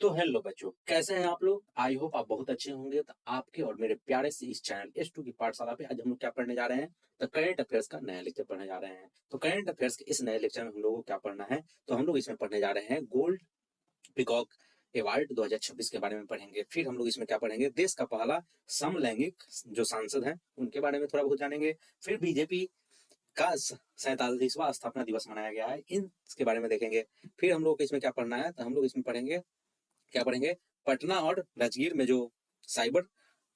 तो हेलो बच्चों, कैसे हैं आप लोग। आई होप आप बहुत अच्छे होंगे। तो आपके और मेरे प्यारे से इस चैनल S2 की पाठशाला पे आज हम लोग क्या पढ़ने जा रहे हैं। तो करंट अफेयर्स का नया लेक्चर पढ़ने जा रहे हैं। तो करंट अफेयर्स के इस नए लेक्चर में हम लोगों को क्या पढ़ना है, तो हम लोग इसमें पढ़ने जा रहे हैं गोल्ड पीकॉक अवार्ड 2026 के बारे में पढ़ेंगे। फिर हम लोग इसमें क्या पढ़ेंगे, देश का पहला समलैंगिक जो सांसद है उनके बारे में थोड़ा बहुत जानेंगे। फिर बीजेपी का 47वां स्थापना दिवस मनाया गया है, इनके बारे में देखेंगे। फिर हम लोग को इसमें क्या पढ़ना है, तो हम लोग इसमें पढ़ेंगे, क्या पढ़ेंगे, पटना और राजगीर में जो साइबर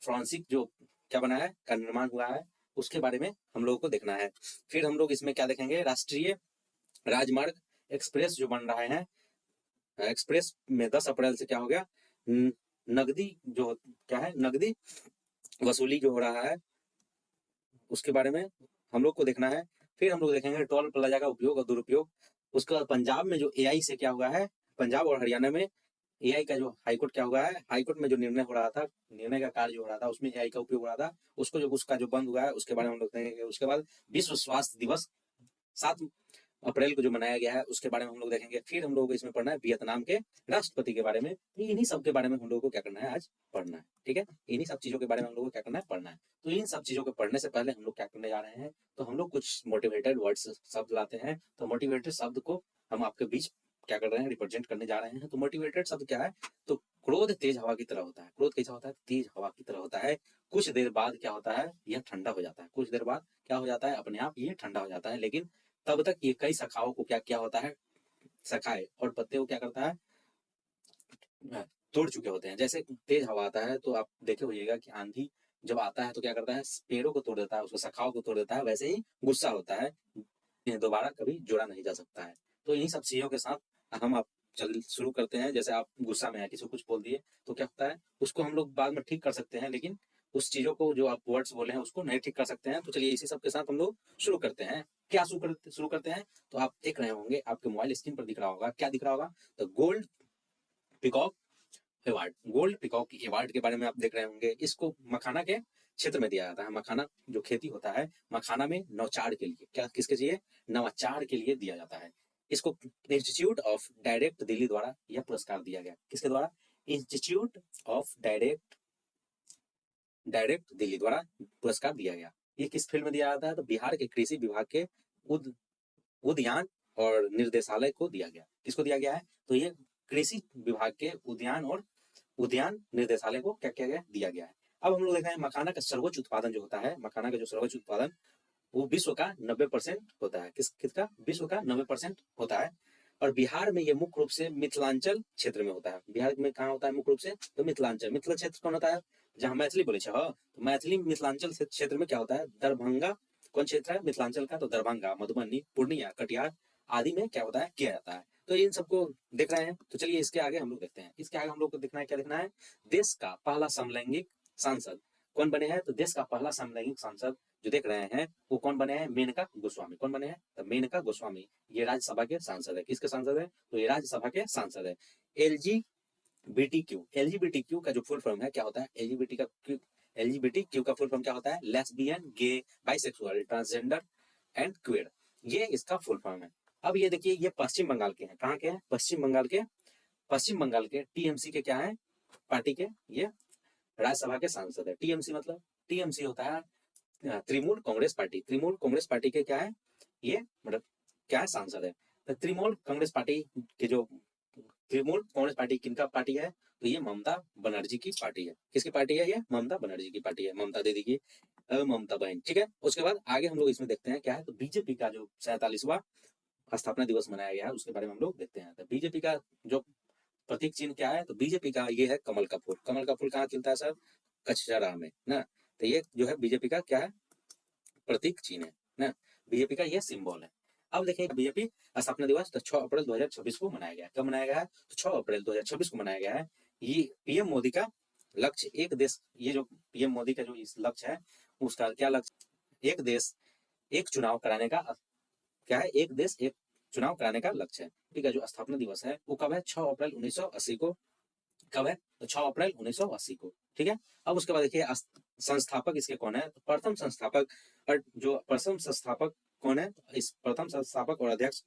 फ्रांसिक जो क्या बना है, का निर्माण हुआ है, उसके बारे में हम लोगों को देखना है। फिर हम लोग इसमें क्या देखेंगे, राष्ट्रीय राजमार्ग एक्सप्रेस जो बन रहे हैं, एक्सप्रेस में 10 अप्रैल से क्या हो गया, नगदी जो क्या है, नगदी वसूली जो हो रहा है उसके बारे में हम लोग को देखना है। फिर हम लोग देखेंगे टोल प्लाजा का उपयोग और दुरुपयोग। उसके बाद पंजाब में जो एआई से क्या हुआ है, पंजाब और हरियाणा में एआई का जो हाईकोर्ट क्या हुआ है, हाईकोर्ट में जो निर्णय हो रहा था, निर्णय का कार्य हो रहा था, उसमें एआई का उपयोग हो रहा था, उसको जो उसका जो बंद हुआ है उसके बारे में हम लोग देखेंगे। उसके बाद विश्व स्वास्थ्य दिवस 7 अप्रैल को जो मनाया गया है उसके बारे में हम लोग देखेंगे। फिर हम लोगों को इसमें पढ़ना है वियतनाम के राष्ट्रपति के बारे में। इन्हीं सब के बारे में हम लोगों को क्या करना है, आज पढ़ना है। ठीक है, इन्हीं सब चीजों के बारे में हम लोगों को क्या करना है, पढ़ना है। तो इन सब चीजों को पढ़ने से पहले हम लोग क्या करने जा रहे हैं, तो हम लोग कुछ मोटिवेटेड वर्ड्स शब्द लाते हैं। तो मोटिवेटेड शब्द को हम आपके बीच क्या कर रहे हैं, रिप्रेजेंट करने जा रहे हैं। तो मोटिवेटेड शब्द क्या है, तो क्रोध तेज हवा की तरह होता है। क्रोध कैसा होता है, तेज हवा की तरह होता है। कुछ देर बाद क्या होता है, यह ठंडा हो जाता है। कुछ देर बाद क्या हो जाता है, अपने आप ये ठंडा हो जाता है। लेकिन तब तक ये कई शाखाओं को क्या क्या होता है, शाखाएं और पत्ते को क्या करता है, तोड़ चुके होते हैं। जैसे तेज हवा आता है तो आप देखे होइएगा कि आंधी जब आता है तो क्या करता है, पेड़ों को तोड़ देता है, उसको शाखाओं को तोड़ देता है। वैसे ही गुस्सा होता है, दोबारा कभी जोड़ा नहीं जा सकता है। तो इन्हीं सब चीजों के साथ हम आप चल शुरू करते हैं। जैसे आप गुस्सा में है, किसी को कुछ बोल दिए तो क्या होता है, उसको हम लोग बाद में ठीक कर सकते हैं, लेकिन उस चीजों को जो आप वर्ड्स बोले हैं उसको नहीं ठीक कर सकते हैं। तो चलिए इसी सब के साथ हम लोग शुरू करते हैं। क्या शुरू करते हैं, तो आप देख रहे होंगे, आपके मोबाइल स्क्रीन पर दिख रहा होगा, क्या दिख रहा होगा, तो gold peacock award. Gold peacock award के बारे में आप देख रहे होंगे। इसको मखाना के क्षेत्र में दिया जाता है। मखाना जो खेती होता है, मखाना में नौचार के लिए, क्या किसके लिए, नवाचार के लिए दिया जाता है। इसको इंस्टीट्यूट ऑफ डायरेक्ट दिल्ली द्वारा यह पुरस्कार दिया गया। किसके द्वारा, institute of direct direct Delhi द्वारा पुरस्कार दिया गया। ये किस फील्ड में दिया जाता है, तो बिहार के कृषि विभाग के उद उद्यान और निर्देशालय को दिया गया। किसको दिया गया है, तो ये कृषि विभाग के उद्यान निर्देशालय को क्या किया गया, दिया गया है। अब हम लोग देख रहे हैं मखाना का सर्वोच्च उत्पादन जो होता है, मखाना का जो सर्वोच्च उत्पादन वो विश्व का 90% होता है। किसका, विश्व का 90% होता है। और बिहार में ये मुख्य रूप से मिथिलांचल क्षेत्र में होता है। बिहार में कहाँ होता है मुख्य रूप से, तो मिथिलांचल। मिथिला क्षेत्र कौन होता है, जहाँ मैथिली बोले छे, तो मैथिली मिथिलांचल क्षेत्र में क्या होता है, दरभंगा कौन क्षेत्र है मिथिलांचल का, तो दरभंगा, मधुबनी, पूर्णिया, कटिहार आदि में क्या होता है, किया जाता है। तो इन सबको देख रहे हैं। तो चलिए इसके आगे हम लोग देखते हैं। इसके आगे हम लोग को देखना है, क्या देखना है, देश का पहला समलैंगिक सांसद कौन बने हैं। तो देश का पहला समलैंगिक सांसद जो देख रहे हैं वो कौन बने हैं, मेनका गोस्वामी। कौन बने हैं, तो मेनका गोस्वामी। ये राज्यसभा के सांसद है। किसके सांसद है, तो ये राज्यसभा के सांसद है। एलजीबीटी क्यू का जो फुल फॉर्म है क्या होता है, एलजीबीटी क्यू का फुल फॉर्म क्या होता है, lesbian, gay, bisexual, transgender and queer. ये इसका फुल फॉर्म है। अब ये देखिए, ये पश्चिम बंगाल के हैं। कहाँ के हैं, पश्चिम बंगाल के टीएमसी के क्या है, पार्टी के ये राज्यसभा के सांसद है। टीएमसी मतलब, टीएमसी होता है तृणमूल कांग्रेस पार्टी। तृणमूल कांग्रेस पार्टी के क्या है, ये मतलब क्या है, सांसद है। तो तृणमूल कांग्रेस पार्टी के जो, तृणमूल कांग्रेस पार्टी किनका पार्टी है, तो ये ममता बनर्जी की पार्टी है। किसकी पार्टी है, ये ममता बनर्जी की पार्टी है, ममता दीदी की, ममता बहन। ठीक है, उसके बाद आगे हम लोग इसमें देखते हैं क्या है, तो बीजेपी का जो 47वां स्थापना दिवस मनाया गया है उसके बारे में हम लोग देखते हैं। तो बीजेपी का जो प्रतीक चिन्ह क्या है, तो बीजेपी का ये है कमल का फूल। कमल का फूल कहाँ खिलता है सर, कचरा में ना। तो ये जो है बीजेपी का क्या है, प्रतीक चिन्ह है ना, बीजेपी का ये सिंबल है। अब देखिए बीजेपी स्थापना दिवस तो 6 अप्रैल 2026 को मनाया गया। कब मनाया गया है, तो 6 अप्रैल 2026 को मनाया गया है। ये पीएम मोदी का लक्ष्य, एक देश, ये जो पीएम मोदी का जो इस लक्ष्य है उसका क्या लक्ष्य, एक देश एक चुनाव कराने का क्या है, एक देश एक चुनाव कराने का लक्ष्य है। ठीक है, जो स्थापना दिवस है वो कब है, 6 अप्रैल 1980 को। कब है, तो 6 अप्रैल 1980 को। ठीक है, अब उसके बाद देखिए संस्थापक इसके कौन है, तो प्रथम संस्थापक, और जो प्रथम संस्थापक कौन है, इस प्रथम संस्थापक और अध्यक्ष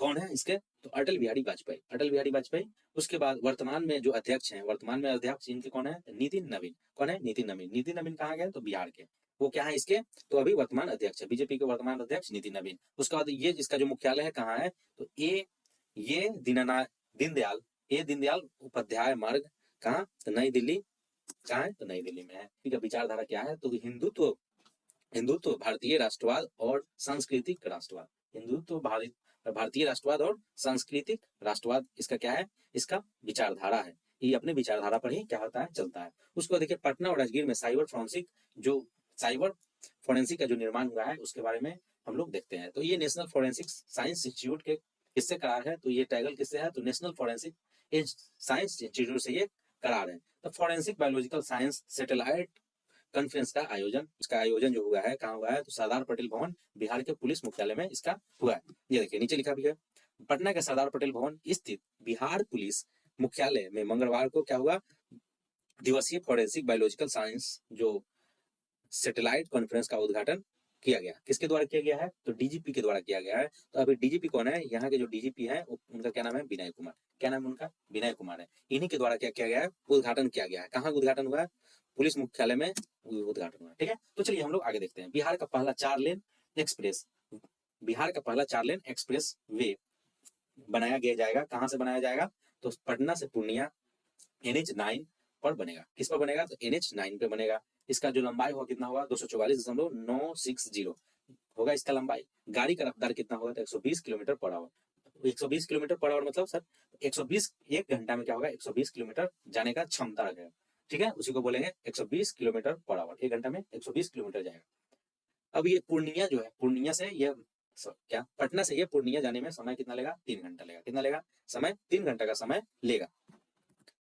कौन है इसके? तो अटल बिहारी वाजपेयी, अटल बिहारी वाजपेयी। उसके बाद वर्तमान में जो अध्यक्ष हैं, वर्तमान में अध्यक्ष इनके कौन है? नितिन नवीन। कौन है? नितिन नवीन। नितिन नवीन कहाँ गए? तो बिहार के। वो क्या है इसके? तो अभी वर्तमान अध्यक्ष है, बीजेपी के वर्तमान अध्यक्ष नितिन नवीन। उसके बाद ये इसका जो मुख्यालय है कहाँ है? तो ये दीनदयाल, ये दीनदयाल उपाध्याय मार्ग, कहाँ? तो नई दिल्ली। कहाँ है? तो नई दिल्ली में है। ठीक है, विचारधारा क्या है? तो हिंदुत्व, हिंदुत्व, भारतीय राष्ट्रवाद और सांस्कृतिक राष्ट्रवाद। हिंदुत्व, भारतीय राष्ट्रवाद और सांस्कृतिक राष्ट्रवाद इसका क्या है? इसका विचारधारा है। ये अपने विचारधारा पर ही क्या होता है? चलता है। उसको देखिए, पटना और राजगीर में साइबर फोरेंसिक का जो निर्माण हुआ है उसके बारे में हम लोग देखते हैं। तो ये नेशनल फोरेंसिक साइंस इंस्टीट्यूट के किससे करार है? तो ये टाइटल किससे है? तो नेशनल फोरेंसिक साइंस इंस्टीट्यूट से ये करार है। तो forensic biological science satellite conference का आयोजन, इसका आयोजन जो हुआ है कहाँ हुआ है? तो सरदार पटेल भवन, बिहार के पुलिस मुख्यालय में इसका हुआ है। ये देखिए नीचे लिखा भी है, पटना के सरदार पटेल भवन स्थित बिहार पुलिस मुख्यालय में मंगलवार को क्या हुआ? दिवसीय फोरेंसिक बायोलॉजिकल साइंस जो सैटेलाइट कॉन्फ्रेंस का उद्घाटन किया गया। किसके द्वारा किया गया है? तो डीजीपी के द्वारा किया गया है। तो अभी डीजीपी कौन है? यहाँ के जो डीजीपी है उनका क्या नाम है? विनय कुमार। क्या नाम है उनका? विनय कुमार है। इन्हीं के द्वारा क्या किया गया है? उद्घाटन किया गया है। कहाँ उद्घाटन हुआ है? पुलिस मुख्यालय में उद्घाटन हुआ है। ठीक है, तो चलिए हम लोग आगे देखते हैं। बिहार का पहला 4 लेन एक्सप्रेस, बिहार का पहला 4 लेन एक्सप्रेस वे बनाया गया जाएगा। कहाँ से बनाया जाएगा? तो पटना से पूर्णिया NH9 पर बनेगा। किस पर बनेगा? तो NH9 पे बनेगा। इसका जो लंबाई होगा कितना होगा? 244.960 होगा इसका लंबाई। गाड़ी का रफ्तार कितना होगा? तो 120 kilometre per hour. 120 kilometre per hour मतलब सर 120, एक घंटा में क्या होगा? 120 किलोमीटर जाने का क्षमता रखेगा। ठीक है, उसी को बोलेंगे 120 किलोमीटर पर आवर। एक घंटा में 120 किलोमीटर जाएगा। अब ये पूर्णिया जो है, पूर्णिया से ये क्या पटना से ये पूर्णिया जाने में समय कितना लेगा? 3 घंटा लेगा। कितना लेगा? समय 3 घंटा का समय लेगा।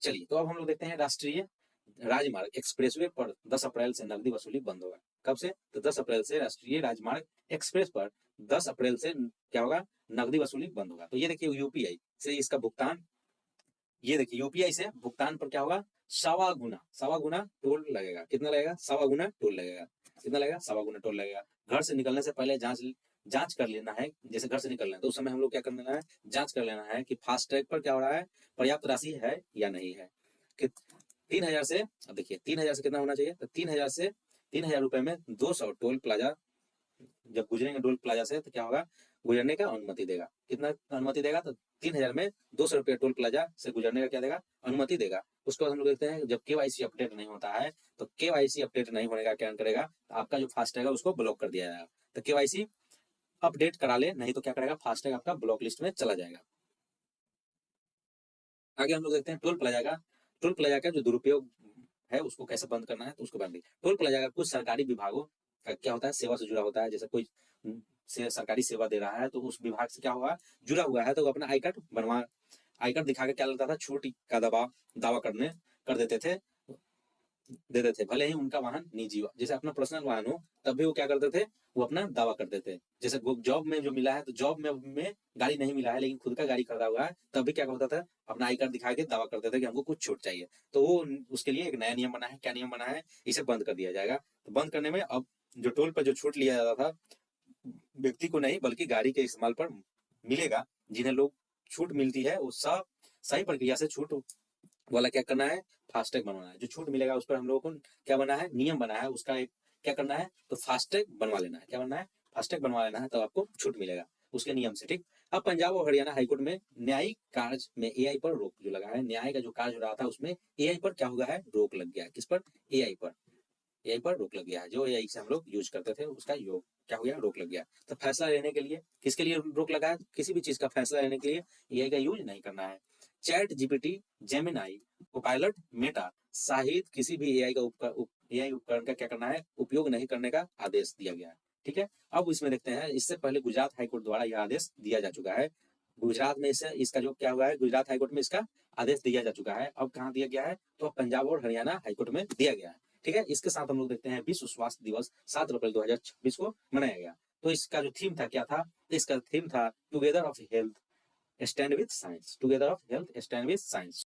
चलिए, तो अब हम लोग देखते हैं राष्ट्रीय राजमार्ग एक्सप्रेसवे पर 10 अप्रैल से नकदी वसूली बंद होगा। कब से? तो 10 अप्रैल से राष्ट्रीय राजमार्ग एक्सप्रेस पर 10 अप्रैल से क्या होगा? नकदी वसूली बंद होगा। तो ये देखिए यूपीआई से इसका भुगतान, ये देखिए यूपीआई से भुगतान पर क्या होगा? 1.25 गुना टोल लगेगा। कितना लगेगा? 1.25 गुना टोल लगेगा। कितना लगेगा? 1.25 गुना टोल लगेगा। घर से निकलने से पहले जांच कर लेना है। जैसे घर से निकलना है तो उस समय हम लोग क्या कर लेना है? जांच कर लेना है कि फास्टैग पर क्या हो रहा है? पर्याप्त राशि है या नहीं है। कि 3,000 से, अब देखिए 3,000 से कितना होना चाहिए? तो 3,000 रुपए में 200 टोल प्लाजा जब गुजरेंगे टोल प्लाजा से तो क्या होगा? गुजरने का अनुमति देगा। कितना अनुमति देगा? तो 3,000 में 200 रुपये टोल प्लाजा से गुजरने का क्या देगा? अनुमति देगा। उसके बाद हम लोग देखते हैं जब केवाईसी अपडेट नहीं होता है तो केवाईसी अपडेट नहीं होने का क्या करेगा? आपका जो फास्टैग है उसको ब्लॉक कर दिया जाएगा। तो केवाईसी अपडेट करा ले, नहीं तो क्या करेगा? फास्टैग आपका ब्लॉक लिस्ट में चला जाएगा। आगे हम लोग देखते हैं टोल प्लाजा का, टोल प्लाजा का जो दुरुपयोग है उसको कैसे बंद करना है। तो उसको बंद, टोल प्लाजा का कुछ सरकारी विभागों का क्या होता है? सेवा से जुड़ा होता है। जैसे कोई से सरकारी सेवा दे रहा है तो उस विभाग से क्या होगा? जुड़ा हुआ है तो अपना आई कार्ड बनवा, आई कार्ड दिखा के क्या लगता था? छूट का दावा कर देते थे, देते थे। भले ही उनका वाहन निजी, जैसे अपना पर्सनल वाहन हो तब भी वो क्या करते थे? वो अपना दावा करते थे। जैसे जॉब में जो मिला है तो जॉब में गाड़ी नहीं मिला है लेकिन खुद का गाड़ी खरीदा हुआ है, तब भी क्या करता था? अपना आई कार्ड दिखा के दावा करते थे कि हमको कुछ छूट चाहिए। तो वो उसके लिए एक नया नियम बना है। क्या नियम बना है? इसे बंद कर दिया जाएगा। तो बंद करने में अब जो टोल पर जो छूट लिया जाता था व्यक्ति को नहीं बल्कि गाड़ी के इस्तेमाल पर मिलेगा। जिन्हें लोग छूट मिलती है वो सब सही प्रक्रिया से छूट वाला क्या करना है? फास्टैग बनवाना है। जो छूट मिलेगा उस पर हम लोगों को क्या बना है? नियम बना है। उसका एक क्या करना है? तो फास्टैग बनवा लेना है। क्या बनना है? फास्टैग बनवा लेना है, तो आपको छूट मिलेगा उसके नियम से। ठीक, अब पंजाब और हरियाणा हाईकोर्ट में न्यायिक कार्य में एआई पर रोक जो लगा है, न्याय का जो कार्य हो रहा था उसमें एआई पर क्या हुआ है? रोक लग गया है। किस पर? एआई पर। एआई पर रोक लग गया है। जो एआई से हम लोग यूज करते थे उसका योग क्या हो गया? रोक लग गया। तो फैसला लेने के लिए किसके लिए रोक लगा है? किसी भी चीज का फैसला लेने के लिए एआई का यूज नहीं करना है। Chat GPT, Gemini, Copilot, Meta सहित किसी भी एआई उपकरण का क्या करना है? उपयोग नहीं करने का आदेश दिया गया है। ठीक है, अब इसमें देखते हैं। इससे पहले गुजरात हाईकोर्ट द्वारा यह आदेश दिया जा चुका है। गुजरात में इसे इसका जो क्या हुआ है? गुजरात हाईकोर्ट में इसका आदेश दिया जा चुका है। अब कहाँ दिया गया है? तो पंजाब और हरियाणा हाईकोर्ट में दिया गया है। ठीक है, इसके साथ हम लोग देखते हैं विश्व स्वास्थ्य दिवस 7 अप्रैल 2026 को मनाया गया। तो इसका जो थीम था क्या था? इसका थीम था together of health stand with science, together of health stand with science.